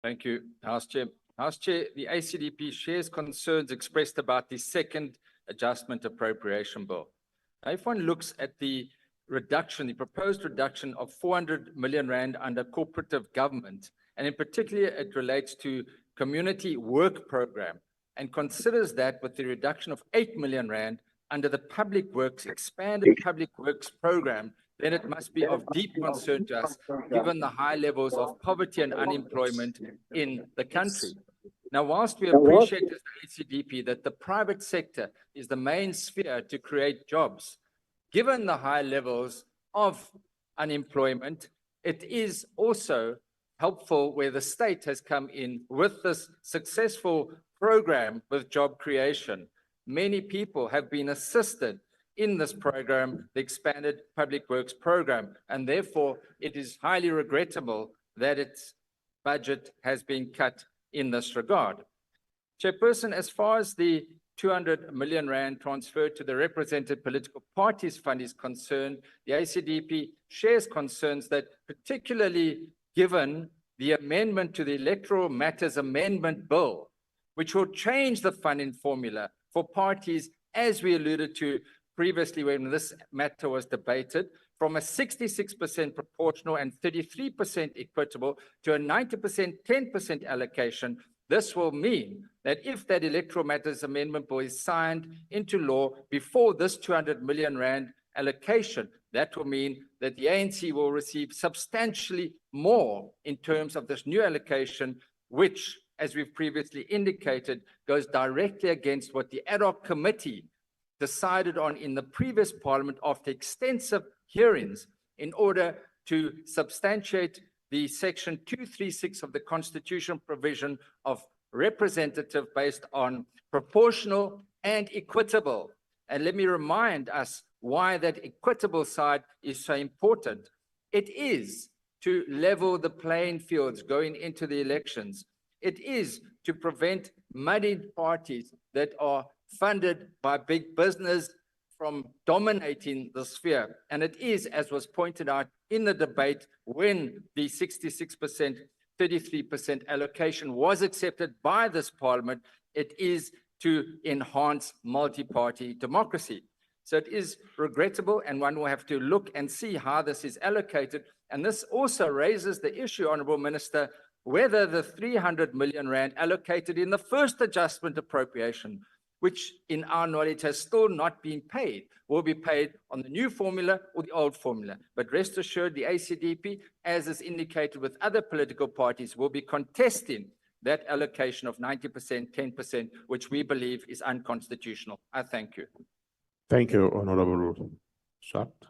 Thank you, House Chair. House Chair, the ACDP shares concerns expressed about the Second Adjustment Appropriation Bill. Now, if one looks at the reduction, the proposed reduction of 400 million rand under cooperative government, and in particular it relates to community work program, and considers that with the reduction of 8 million rand under the public works, expanded public works program, then it must be of deep concern to us, given the high levels of poverty and unemployment in the country. Now, whilst we appreciate as the ACDP that the private sector is the main sphere to create jobs, given the high levels of unemployment, it is also helpful where the state has come in with this successful program with job creation. Many people have been assisted in this program, the expanded public works program, and therefore it is highly regrettable that its budget has been cut in this regard. Chairperson, as far as the 200 million rand transferred to the represented political parties fund is concerned, the ACDP shares concerns that, particularly given the amendment to the Electoral Matters Amendment Bill, which will change the funding formula for parties, as we alluded to previously when this matter was debated, from a 66% proportional and 33% equitable to a 90% 10% allocation. This will mean that if that Electoral Matters Amendment Bill is signed into law before this 200 million rand allocation, that will mean that the ANC will receive substantially more in terms of this new allocation, which, as we've previously indicated, goes directly against what the ad hoc committee decided on in the previous parliament after extensive hearings in order to substantiate the section 236 of the constitutional provision of representative based on proportional and equitable. And let me remind us why that equitable side is so important. It is to level the playing fields going into the elections. It is to prevent muddied parties that are funded by big business from dominating the sphere. And it is, as was pointed out in the debate, when the 66%, 33% allocation was accepted by this parliament, it is to enhance multi-party democracy. So it is regrettable, and one will have to look and see how this is allocated. And this also raises the issue, Honourable Minister, whether the 300 million rand allocated in the first adjustment appropriation, which in our knowledge has still not been paid, will be paid on the new formula or the old formula. But rest assured, the ACDP, as is indicated with other political parties, will be contesting that allocation of 90%, 10%, which we believe is unconstitutional. I thank you. Thank you, Honorable Swart.